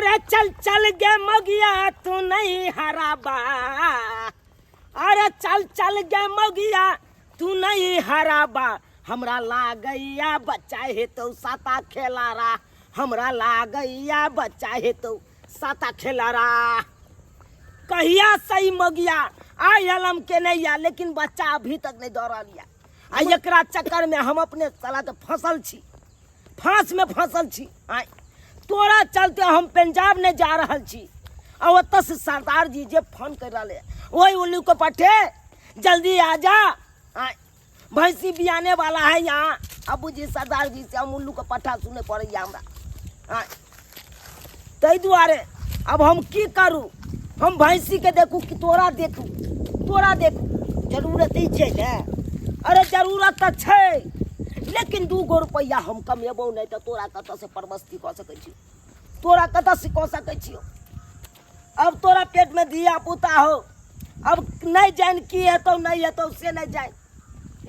अरे चल चल गे मगिया तू नहीं हराबा, अरे चल चल गे मगिया तू नहीं हराबा, हमरा लागैया बच्चा है तो साता खेला रा, हमरा लागैया बच्चा है तो साता खेला रा। कहिया सही मगिया आई अलम के नहीं या, लेकिन बच्चा अभी तक नहीं दौड़ा लिया। आ एकरा चक्कर में हम अपने साला के फसल छी, फांस में फसल छी। आई तोरा चलते हम पंजाब नहीं जा रहा छी। और ओत से सरदार जी जे फोन कर रहे वही उल्लू को पठे जल्दी आ जा, भैंसी बियाने वाला है यहाँ। अबू जी सरदार जी से हम उल्लू को पठा सुने पड़े हमरा। तै दुआरे अब हम की करूँ, हम भैंसी के देखू कि तोरा देखू, तोरा देखू जरूरत ही छै ने। अरे जरूरत तो छै, लेकिन 2 रुपया हम कमेबो नहीं तो तोरा कत से परवस्ती कऽ सकै छी, तोरा कत से कऽ सकै छियो। अब तोरा पेट में दिया पुता हो, अब नहीं जान की है तो नहीं है तो से नहीं जान।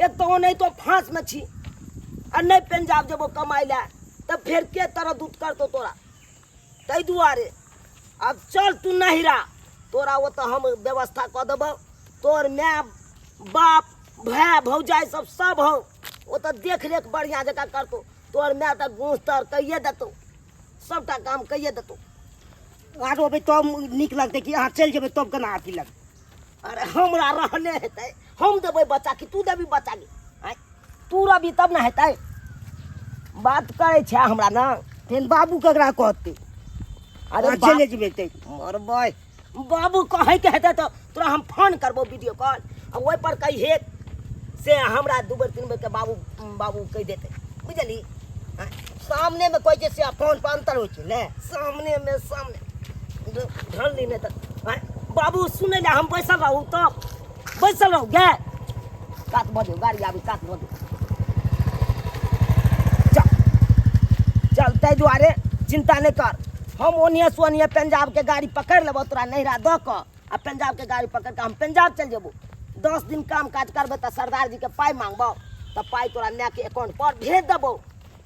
एक तो नहीं तो फांस में छी और नहीं पंजाब जब कमाई ला तब फिर के तरह दूध कर तो तोरा। तै दुआरे अब चल तू नहीं रहा, तोरा वो तो हम व्यवस्था कर देब। तोर माय बाप भाई भौजाई सब हो, वो तो देख रेख बढ़िया जगह करतो। तोर माय तो घूस तर कहिए देतो, सबटा काम कहिए देतो। आरो बे तो निक लगते कि अहाँ चल जेबे तब केना अथी लग। अरे हमरा रहने हेतै, हम देबै बच्चा कि तू देबी बच्चा के? तू रहबी तब ना हेतै। बात करे छै हमरा ना, तेन बाबू ककरा कहते। अरे चले जेबे ते मरबै। बाबू कहे के हेतै तो तोरा हम फोन करबो वीडियो कॉल, और ओहि पर कहिए से हमरा 2 बेर 3 बेर के बाबू बाबू कह देते, बुझली। सामने में कोई जैसे फोन पर अंतर हो छै ने, सामने में सामने ढल ली नहीं तो बाबू सुने ला हम बैसल रहू तो बैसल रहू गे। कात बजो गाड़ी आबी, कात बजो चल। तै दुआरे चिंता नहीं कर, हम ओनिए सोनिए पंजाब के गाड़ी पकड़ लेबो तोरा नैहरा दऽ कऽ, आ पंजाब के गाड़ी पकड़ के हम पंजाब चल जेबो। 10 दिन काम काज करबे तो सरदार जी के पाई मांगबो, तो पाई तोरा माय के अकाउंट पर भेज देबो,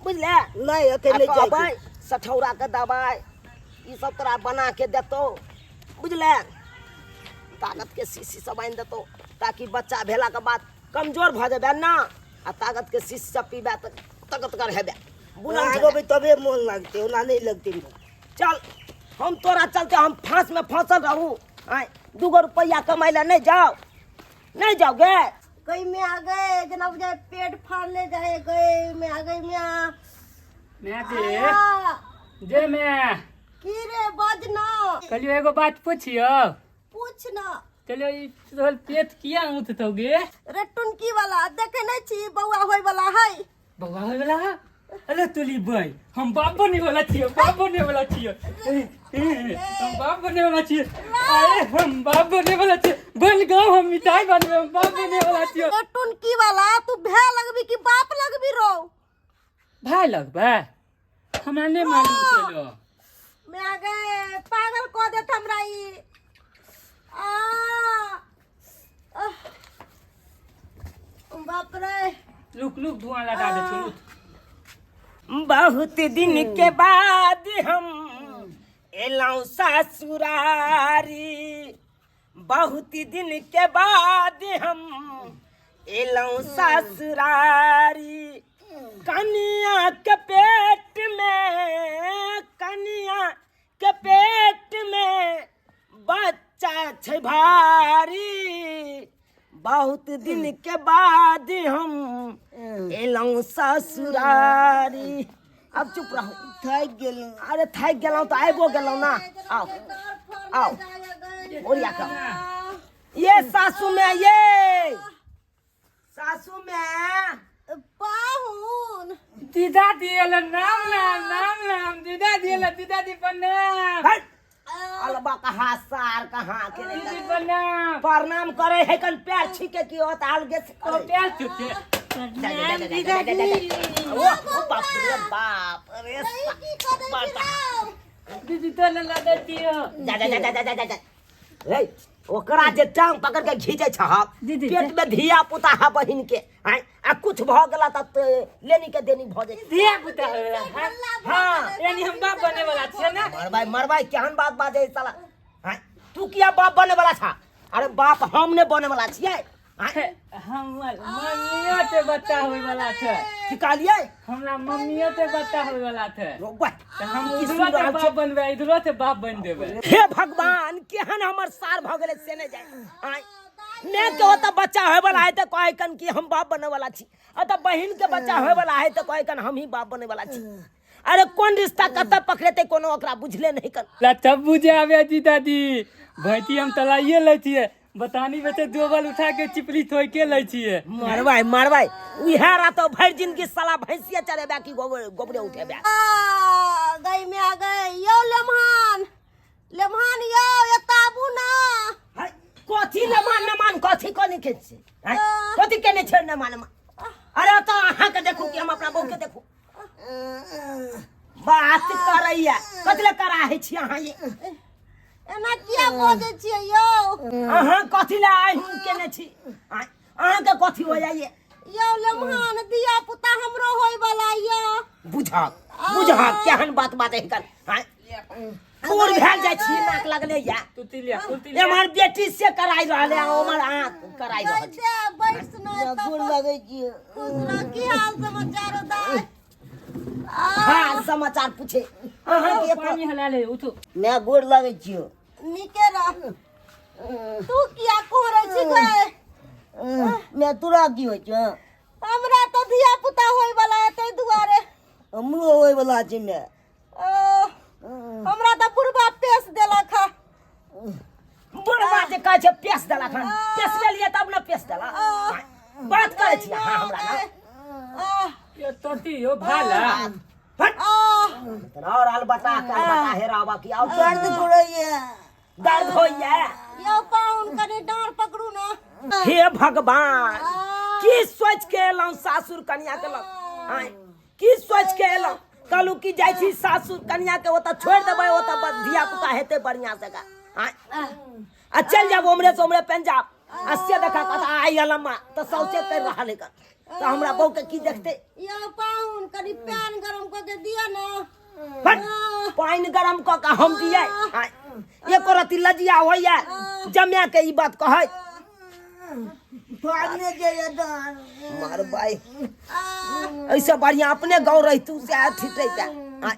बुझले। नहीं अकेले जाए सठौरा के दवाई ये सब तोरा बना के देतो, बुझले। ताकत के शीशी सब आनि देतो, ताकि बच्चा भेला के बाद कमजोर भ जेबे ना, आ ताकत के शीशी सब पीबे तो ताकतगर हेबे। आगो बे तबे मोन लगते, ओना नहीं लगते। चल हम तोरा चलते हम फांस में फसल रहूँ। 2 रुपया कमाई ला नहीं जाओ, नहीं जाओगे। कहीं में आ गए जनाब, जाए पेट फाड़ने जाए गए में आ गई मैं जे मैं की रे बजना कलियो एगो बात पूछियो। पूछ ना। चलो ई तोहर पेट किया उठतोगे? रे टुनकी वाला देखे नहीं छी बउआ होय वाला है। बउआ होय वाला है? अरे तुली भाई हम बाप बने वाला छियो, बाप बने वाला छियो, हम बाप बने वाला छियो। अरे हम बाप बने वाला छियो, बन गाँव हम मिठाई बनबे, हम बाप बने वाला छियो। रे टुनकी वाला तू भे लगबी कि बाप लगबी रो? भाई लगबे हमरा नहीं मालूम चलो। मैं आ गए पागल को देत हमरा ई। बाप रे लुक लुक धुआं लगा दे चलो। बहुत दिन के बाद हम एलौं ससुरारी, बहुत दिन के बाद हम एलौं ससुरारी। कनिया के पेट में, कनिया के पेट में बच्चा छै भारी, बहुत दिन के बाद हम एलौं ससुरारी। अब चुप रहो, थक गेल। अरे थक गेलौं तो आइबो गेलौं ना। आओ आओ ओरिया कर। ये सासू में, ये सासू में पाहुन दीदा दिएला नाम नाम नाम नाम दीदा दिएला, दीदा दी प्रणाम। अलबा कहाँ सार कहाँ के दीदी प्रणाम। प्रणाम करे है कन पैर छीके की होत अलगे से तो प्यार चुके प्रणाम दीदा दी। ओ बाप रे बाप, अरे की कर दे दीदी तो लगा देती हो। जा जा जा जा जा जा। रे ओकरा जे टांग पकड़ के घीचे छहक दीदी, पेट में धिया पुता है बहिन के आय आ कुछ भ गेला त लेनी के देनी भ जाई धिया पुता होला हां यानी हम बाप बने वाला छियै ना मरबाई केहन बात बाजे साला आय तू किया बाप बने वाला था अरे बाप हम ने बने वाला छियै हमर मम्मियों से बच्चा होय वाला छै की कहलिए हमरा मम्मियों से बच्चा होय वाला छै रोबा तो हम इधरो से बाप बनबे इधरो से बाप बन देबे हे भगवान केहन हमर सार भ गेले से ने जाय आय ने के होता बच्चा होय वाला है त कहे कन कि हम बाप बने वाला छी अत बहिन के बच्चा होय वाला है त कहे कन हम ही बाप बने वाला छी अरे कौन रिश्ता कत पकड़ेते कोनो ओकरा बुझले नहीं कर तब बुझे आवे जी दादी भैती हम तलाइए ले छियै बतानी बेटे दोबल उठा के चिपली थोइ के ले छियै मरवाई उहे रातो भर जिंदगी साला भैंसिया चरे बाकी गोबरे उठे बा गई में आ गए यो लेमहान यो ये ताबू ना कथी लेमान कथी कोनी के छै कथी केने छै लेमान अरे तो अहाँ के देखू कि हम अपना बहू के देखू बात करैया कथले कराहे छी अहाँ ये एना किया बोझे छियै यो अहाँ कथी ला आइ हम केने छी अहाँ के कथी हो जाइए यो लेमहान दिया पुता हमरो होय वाला यो बुझा केहन बात है कर पूर भेल जाय छी नाक लगले या तुतिलिया हमर बेटी से कराई रहले हमर आंख कराई रहल दे बैठ सुनो गोड़ लगे छी की हाल समाचार दाई हां समाचार पूछे अहाँ के पानी हला ले उठो मैं गोड़ लगे छी निके रह तू किया कोरे छी गए मैं तुरा की हो छ हमरा तो धिया पुता होय वाला है तै दुआरे हमरो होय वाला छी मैं हमरा तो बुढ़बा पेश देलक है बुढ़वा जे कहै छै पेश देला खन पेश लेलिए तब न पेश देला बात करे छी अहाँ हमरा ना ये तोती यो भाला फट और अलबटा हेरावा की और दर्द करैया दर्द होइए यो पाउन कने डांर पकड़ू ना हे भगवान की सोच के एलौं सासुर कन्या के लग आय की सोच के एलौं कहलू की जाय छी सासुर कन्या के ओता छोड़ देबै ओता धिया पुता हेते बढ़िया से का आय आ चल जाब ओमरे से ओमरे पंजाब आ से देखा कथा आई अलम्मा तो सौचे कर रहल है तो हमरा बहू के की देखते यो पाउन कनी पैन गरम क के दिया ना फट पानी गरम क के हम दिए आय एको रति लजिया होइए जम्या के ई बात कहै भागने जाइए दान मार भाई ऐसे बढ़िया अपने गाँव रही तू से ठीक रही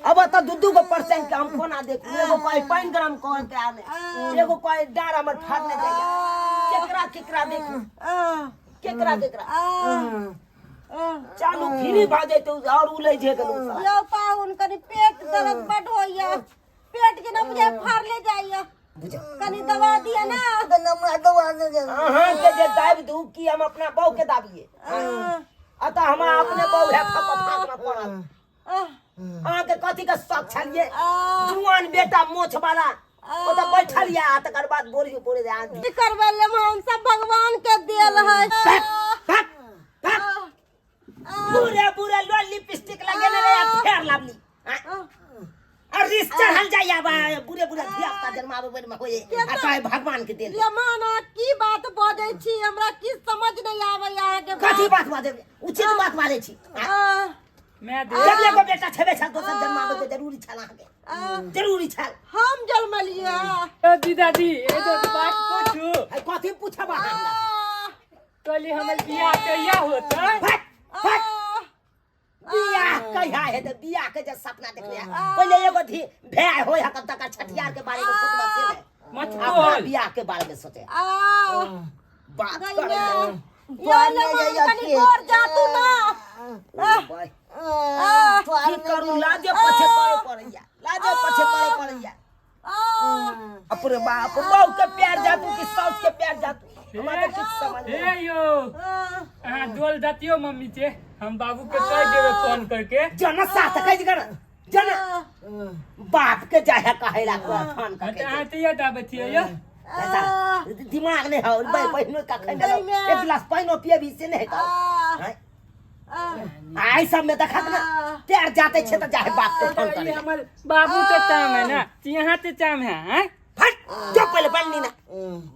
अब तो दू गो परसेंट के हम कोना देख एगो कोई पानी गरम कर के आने एगो कोई डार हमर फाड़ने जाइए केकरा देखू केकरा चालू फ्री भ जैतौ और उलै जे गेलौ यो पाउन कनी पेट दर्द बड होइया पेट के न मुझे फाड़ ले जाइया कनी दवा दिया ना नमरा दवा दे अहाँ के जे दाबि दू कि हम अपना बहू के दाबिए अतः हम अपने बहू है फाक में पड़ल अहाँ के कथी के शौक छलिए जुआन बेटा मोछ वाला ओ तो बैठल या तकर बाद बोरी बोरे दे की करबे ले हम सब भगवान के देल है पूरे लो लिपस्टिक लगेने रे फेर लावली और रिस चढ़ल जाइया बा पूरे धिया पुता जन्मावे बेर में होए आ कहे भगवान के देल ये माना की बात बोलै छी हमरा की समझ नहीं आवे यहाँ के कथी बात बाजे उचित बात बाजे छी मैं दे जब एगो बेटा छबे छल दोसर जन्मावे के जरूरी छल अहाँ के जरूरी छल हम जन्मलिए ओ दी दादी ए तो बात पूछू कथी पूछबा हमरा तोली हमर बियाह कहिया होतै फट बियाह कहिया है तो बियाह के जे सपना देखले पहले एगो धी भाई होय हक तक छठियार के बारे में सोचबा से मत अपना बोल बियाह के बारे में सोचे बात ये कर ले कनी और जा तू ना की करू लाजे पछे करे पड़ैया लाजे पछे करे पड़ैया अपने बाप बहू के प्यार जातू कि सास के प्यार जातू हमरा कुछ समझ नहीं हे यो हां डोल जातियो मम्मी से हम बाबू के कह देबे फोन करके जना साथ कह कर जना बाप के जाहे कहेला को फोन हां करके त आतिया दाबतियो यो दिमाग नहीं है भाई पहिनो का खंड एक गिलास पानी पिए भी से नहीं का आई सब में देखत ना प्यार जाते छे त जाहे बाप के फोन ये करे हमर बाबू के काम है ना यहाँ ते काम है हैं फट जो पहले पानी ना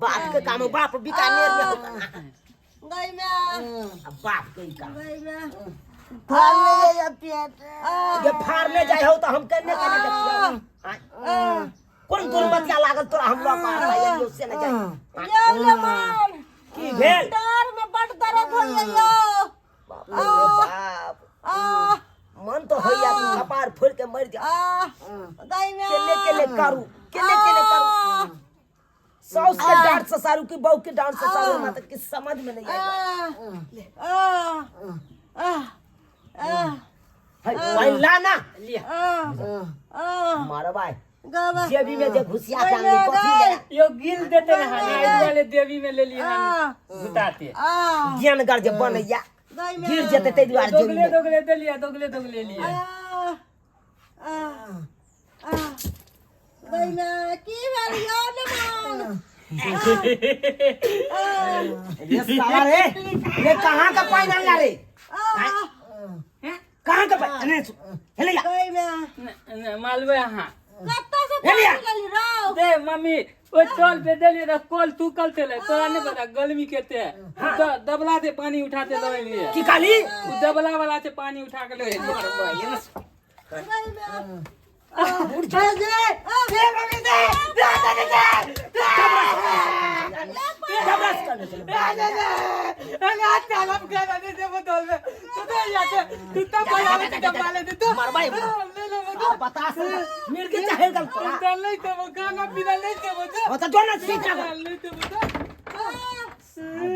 बाप के काम बाप बीकानेर में होता ना गई मैं अब बाप के ही काम गई मैं फाड़ने जाइए पेट ये फाड़ने जाए हो तो हम कहने देखिए कौन दुर्मतिया लागल तोरा हम लोग मार रहा है उससे न जाए ये ले मान की भेल डर में बड़ दर्द हो गया बाप रे बाप मन तो होइया तू कपार फोड़ के मर जा गई मैं केले करू करू सौस के डांट से सारू की बहू के डांट से सारू ना तो किस समझ में नहीं आएगा है लाना लिया मारो भाई जेबी में जे घुसिया के आंगी कॉफी ले यो गिल देते ना ना वाले देवी में ले लिए गुताते ज्ञान कर जे बनैया गिर जेते ते दुआर जेबी में दोगले दे लिया दोगले लिए गई मैं की भेल यो ले मान ये साला रे ये कहां का पानी डालना रे कहां का पानी हेले जा गई मैं मालवे हां कत्ता से पानी लली राव दे मम्मी ओ टोल पे दे लिए कोल तू कल तेले तोरा नहीं पता गर्मी केते दबला से पानी उठाते ले लिए की काली उ दबला वाला से पानी उठा के ले लिए गई मैं उठ जा दे मम्मी दे जबरदस्त करने चलो मार भाई बता मिल के चाहे गल होता जो ना सीख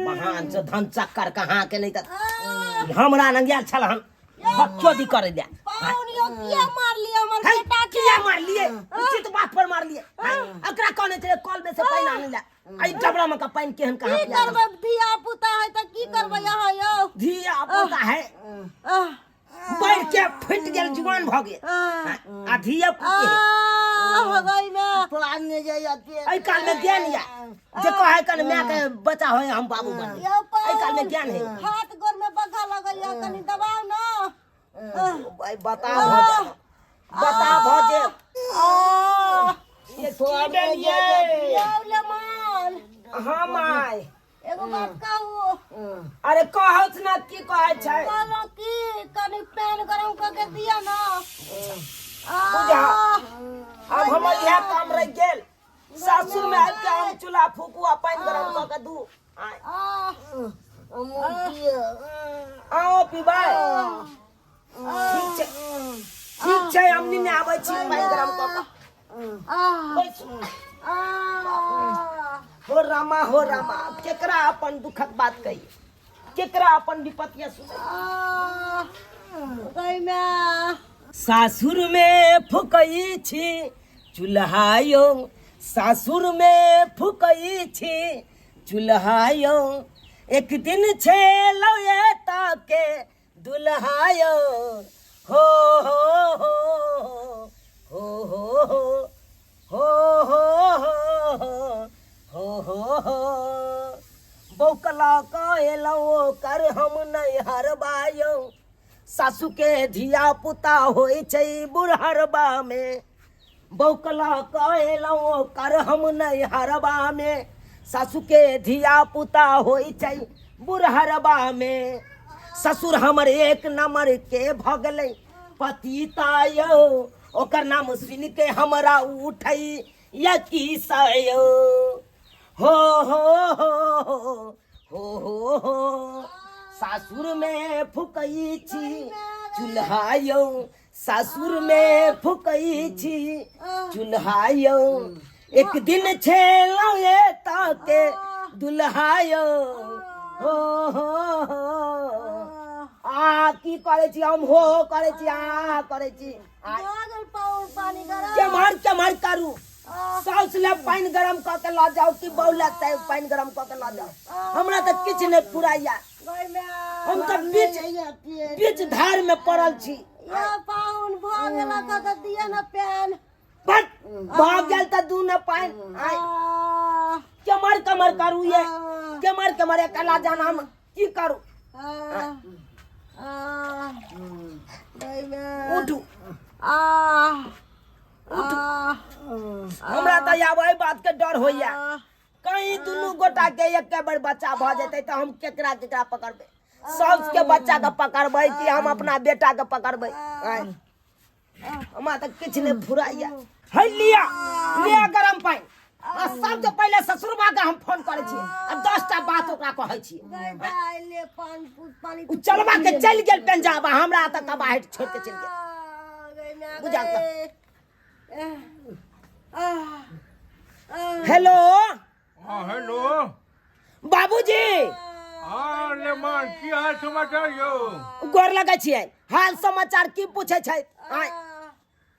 महान से धन चक्कर कहाँ के नहीं था हमरा नंगिया छल हम बच्चों दी कर दिया पाउनियो किया मार लिया हमर है बेटा के किया मार लिए उचित बात पर मार लिए अकरा कौन चले कॉल में से पानी आने ला आई डबरा में का पानी केहन कहां की पिया करबे धिया पुता है त की करबे यहाँ यो धिया पुता है बैठ के फट गेल जुबान भ गए आ धिया पुता हो गई मैं फाड़ने जाइए पेट आई काल में ज्ञान या जे कहे कन मैं के बचा होए हम बाबू बन यो आई काल में ज्ञान है हाथ गोर में बगा लगैया कनी दबाव ना भाई बता भजे ये की देलिए यो ले मान हां माय एगो बात कहू अरे कहत ना की कहे छै कहलो की कनी पैन गरम करके दिया ना बुझा अब हमर यह काम रह गेल सासुर में आब के हम चूल्हा फूकू आ पानी गरम क के दू आओ पीबाय ठीक छै हमनी ने आबै छी पानी गरम क के हो रामा केकरा अपन दुखक बात कही केकरा अपन विपत्तिया सुनाई गई मैं सासुर में फुकई छी चूल्हायो सासुर में फुकई छी चूल्हायो एक दिन छेलो ये ताके दुल्हायो हो हो हो हो हो हो हो हो हो बौकला कहलो कर हम नहीं हरबायो सासू के धिया पुता होई छै बुढ़हरबा में बौकला कहलो कर हम नहीं हरबा में सासू के धिया पुता होई छै बुढ़हरबा में ससुर हमर एक नंबर के भगलै पतितायो ओकर नाम सुन के हमरा उठै या की सायो हो हो हो हो हो सासुर में फुकई छी चूल्हायो सासुर में फुकई छी चूल्हायो एक दिन छेलो ये ताके दुल्हायो हो हो आ की करे छी हम हो करे छी आ करे छी लागल पानी गरम के मार करू साउस ले पानी गरम क के ला जाओ कि बौ लगता है पानी गरम क के ला जाओ हमरा त किछ नहीं पुराइया गई मैं हम त बीच धार में पड़ल छी या पाउन भ गेला त दिया ना पैन बट भाग गेल त दू न पानी कमर करू ये कमर कला जाना हम की करू गई मैं उठू आ हमरा त तो अब एहि बात के डर होइया कहीं दुनू गोटा के एक बार बच्चा भ जेतै तो हम केकरा केकरा पकड़बै साउस के बच्चा के पकड़बै कि हम अपना बेटा के पकड़बै हमरा तो किछ नहीं फुराइया है लिया गरम पानी आ सबसे पहले ससुरबा के हम फोन करे छी आ 10टा बात ओकरा कहै छी ले पानी उ चलबा के चल गेल पंजाब हमरा त कबाहट छोड़ के चल गेल बुझा हेलो हाँ हेलो बाबूजी हाँ लेमन की हाल समाचार यो गोर लगे छियै हाल समाचार की पूछे छै आय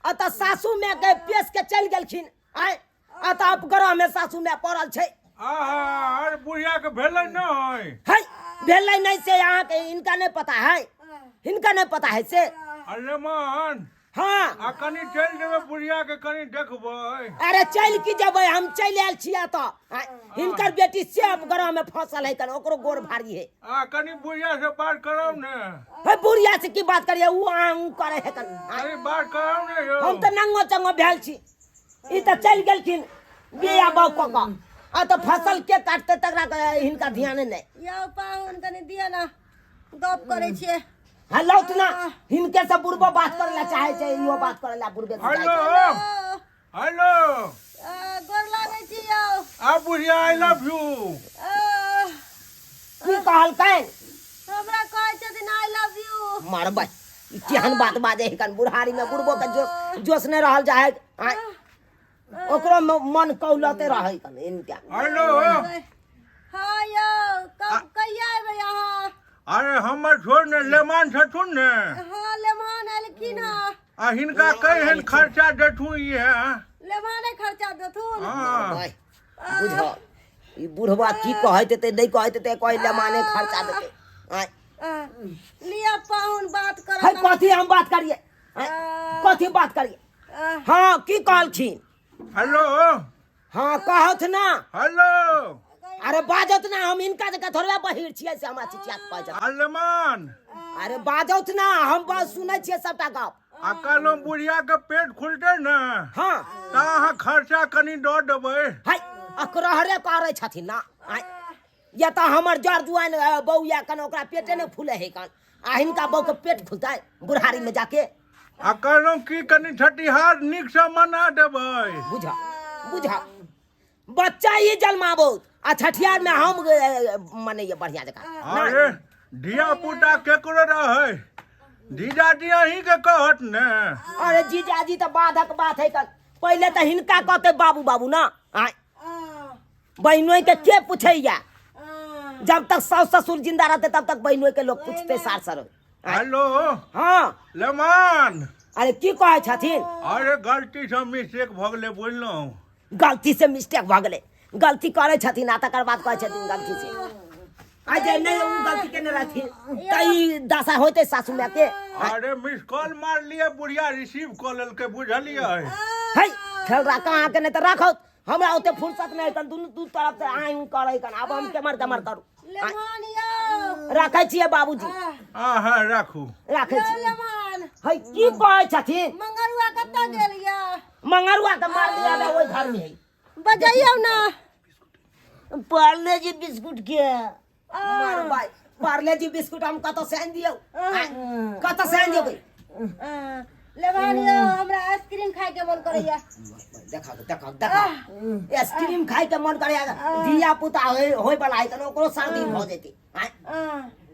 अत सासू में के पेश के चल गेलखिन आय अत अब घर में सासू में पड़ल छै आहा अरे बुढ़िया के भेलै नहीं है भेलै नहीं से यहाँ के इनका नहीं पता है इनका नहीं पता है से लेमन हाँ आ कनी चल जेबै बुढ़िया के कनी देखबै अरे चल की जबै हम चल आयल छियै तो हिनकर बेटी से अब घर में फसल है कन ओकरो गोर भारी है आ कनी बुढ़िया से बात करब ने है बुढ़िया से की बात करिए उ आऊ करे है कन अरे बात करब ने यो हम तो नंगो चंगो भेल छी ई तो चल गेलखिन बिया बाऊ कका आ तो फसल के काटते तकरा हिनका ध्यान नहीं यो पाहुन कनी दिया ना गप करे छियै हेलो ना हिनके से बुढ़बो बात करला चाहे छै इहो बात करला बुढ़बे से हेलो चाहे हेलो गोर लागै छी यौ आ बुढ़िया आई लव यू की कहल कै हमरा कहै छथिन आई लव यू मारबै ई केहन बात बाजे है कन बुढ़ारी में बुढ़बो के जोश नहीं रहल जाए ओकरो मन कौलते रहे कन इनका हेलो हाँ यौ कब कहिया एबै यहाँ अरे हमर छोड़ ने लेमान छथुन ने हाँ लेमान एलखिन हँ आ हिनका कहन खर्चा देथु ये लेमाने खर्चा देथुन हाँ बुझ ई बुढ़वा की कहैत ते नहीं कहैत ते कह ले माने खर्चा देते लिया पाहुन बात कर है कथी हम बात करिए कथी बात करिए हाँ की कहलखिन हेलो हाँ कहत ना हेलो अरे बाजत ना हम इनका जगह थोड़ा बहिर छियै से हमरा चिचिया कहै छै लेमान अरे बाजत ना हम बात सुनै छियै सबटा गप आ कहलहुँ बुढ़िया के पेट खुलते ने हाँ तऽ अहाँ खर्चा कनी दऽ देबै है अकरहरे करे छथिन ना या तो हमर जड़ जुआन बहू या कन ओकरा पेटे नहीं फूले है कन आ हिनका बहू के पेट फूलता बुढ़ारी में जाके आ कहलहुँ की कनी छठिहार नीक से मना देबै बुझा बुझा बच्चा ही जन्माबो आ छठियार में हम मनैया बढ़िया जगह अरे धिया पुता केकरो रहै जीजाजी अहीं के कहत ने अरे जीजाजी तो बाधक बात है कन पहले तो हिनका कहते बाबू बाबू ना आय बहनों के पूछैया जब तक सास ससुर जिंदा रहते तब तक बहनों के लोग पूछते सार सर हेलो हाँ लेमान अरे की कहे छथिन अरे गलती से मिस्टेक भऽ गेलै बोललहुँ गलती से मिस्टेक भ गेलै गलती करे छथिन आ तकर बाद कहे छथिन गलती से आज नहीं उ गलती केने रहथिन तई दशा होते सासू माँ के अरे मिस कॉल मार लिए बुढ़िया रिसीव कऽ लेलकै बुझलियै है खेल रहा कहाँ के नहीं तो रखो हमरा ओते फुर्सत नहीं कन दू तरफ से आय हूं करे कन अब हम केमर करू लेमान यौ रखे छियै बाबूजी हाँ राखू रखे छियै लेमान है की कहे छथिन मंगरुआ कतऽ गेल यऽ मंगरुआ के मार दिया बे ओई घर में है बजैयौ ना पार्ले जी बिस्कुट के मार भाई पार्ले जी बिस्कुट हम कत से आन दियो कत से आन देबै लेमान यौ हमरा आइसक्रीम खाय के मन करैया देखा आइसक्रीम खाए के मन करे धिया पुता होय वाला है त ओकरो सर्दी भ जेती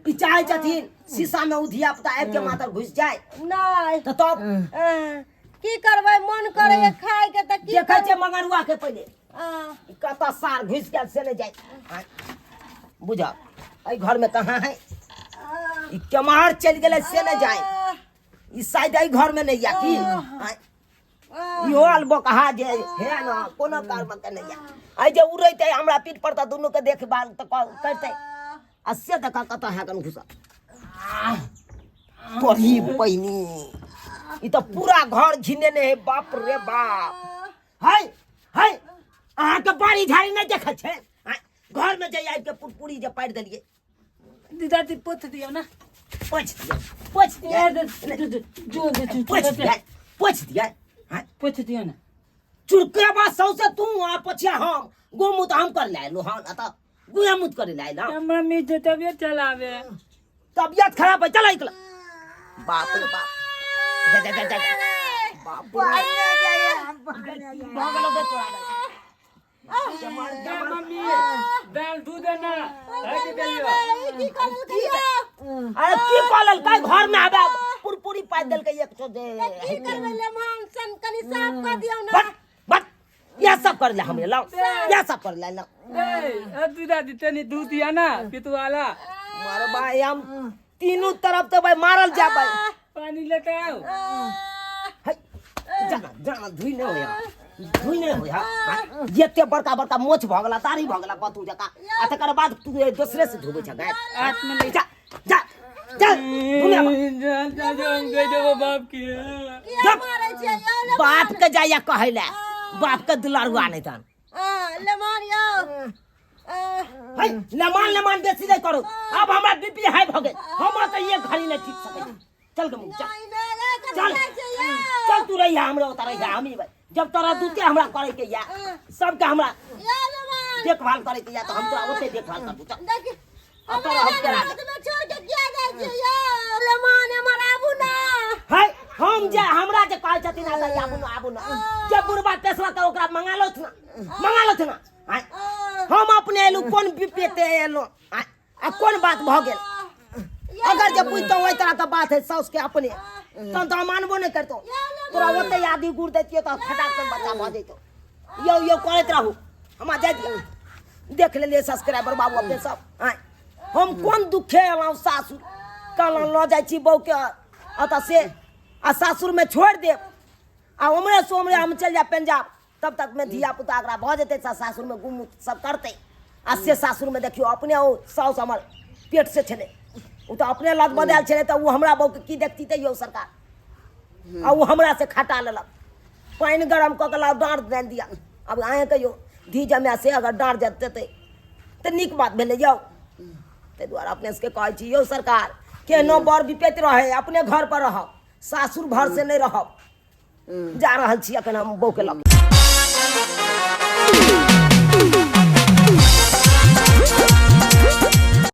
ई चाहे छथिन शीशा में उ धिया पुता आबि के मातर घुस जाए नहीं त तब की करबै मन करैया खाय के त की देखै छै मंगरुआ के पहले करबै? कत सार घुस के से ले जाए बुझा एहि घर में कहाँ है ई केमार चल गेले से न जाए ई शायद एहि घर में नहीं या की इहो अलबो कहा जे है ना कोनो कर्म के नहीं या आई जे उड़ैते हमरा पीठ पर त दुनू के देखभाल त करते आ से देखा कत है कन घुसा पही पैनी ई तो पूरा घर घिने ने है बाप रे बाप है अहाँ के बाड़ी झाड़ी नहीं देखे छे घर में जाई आबि के पुरपुरी जे पारि देलिए दादी पोथ दियो ना पोछ दिया जो पोछ दिया पोथ दियो ना चुरके बा सौसे तू आ पछिया हम गोमुत हम कर लाइलो हन अत गुयामुत करे लाइलो मम्मी जे तबियत चलावे तबियत खराब है चल निकल बाप रे बाप जा जा जा जा बाप रे पागल हो गए तोरा मम्मी दाल दूध ना है के की करल कहिया अरे की कॉलल का घर में आबे पुरपुरी पाइ देल के एक तो दे की करबे ले मान सन कनी साफ कर दियो ना बट ये सब कर ले हम लाओ ये सब कर ले लाओ ए तू दादी तनी दूध या ना पितु वाला मारे भाई हम तीनों तरफ तो भाई मारल जा भाई पानी लेके आओ जाना जाना धुई नहीं होया जेते बड़का बड़का मोछ भ गेला तारी भ गेला कतू जका आ तकर बाद तू दूसरे से धोबे छ गाय हाथ में ले जा जा जा दुनिया में जा हम गए जब बाप की किया मारे छै ले बाप के जाया कहैला बाप के दुलारुआ नहीं तन ले मारियो है लेमान बेसी नहीं करो अब हमरा बीपी हाई भ गेल हमरा तो ये घड़ी नहीं ठीक सके चल के मुंह चल चल तू रही हमरा उतार रही हम ही भाई जब तोरा दूते हमरा करे के या सबके हमरा देखभाल करे के या तो हम तोरा ओते देखभाल कर दू चल अब तोरा हम करा दे मैं छोड़ के किया जाय छै यार ले माने मराबू ना है हम जे हमरा जे कहै छथिन आ आबू ना जे बुढ़बा तेसरा तो ओकरा मंगा लो ना हम अपने एलू कोन बिपेते एलो आ कोन बात भ गेल अगर जब पूछतो ओइ तरह का बात है सौस के अपने तो मानबो नहीं करतो तोरा ओते यादी गुड़ देतियो तो फटाक से बच्चा भ जइतो यो करत रहू हमरा जाय दियो देख ले सब्सक्राइबर बाबू अपने सब हम कोन दुखे एलौ सासुर कल ल जाय छी बहू के अत से आ सासुर में छोड़ दे आ उमरे सोमरे हम चल जा पंजाब तब तक में धिया पुता अगरा भ जेते सासुर में गुम सब करते आ से सासुर में देखियो अपने ओ साउस हमर पेट से छले उ तो अपने लत बदल छले त उ हमरा बहू के की देखती ते यो सरकार आ उ हमरा से खटा लेलक पानी गरम क के लाउ डांट दे दिया अब आए कहियो धी जमे से अगर डांट जते त निक बात भेले जाओ ते द्वारा अपने से कहै छी यो सरकार केनो बर विपेत रहे अपने घर पर रह सासुर घर से नहीं रह जा रहल छी अखन हम बहू के लग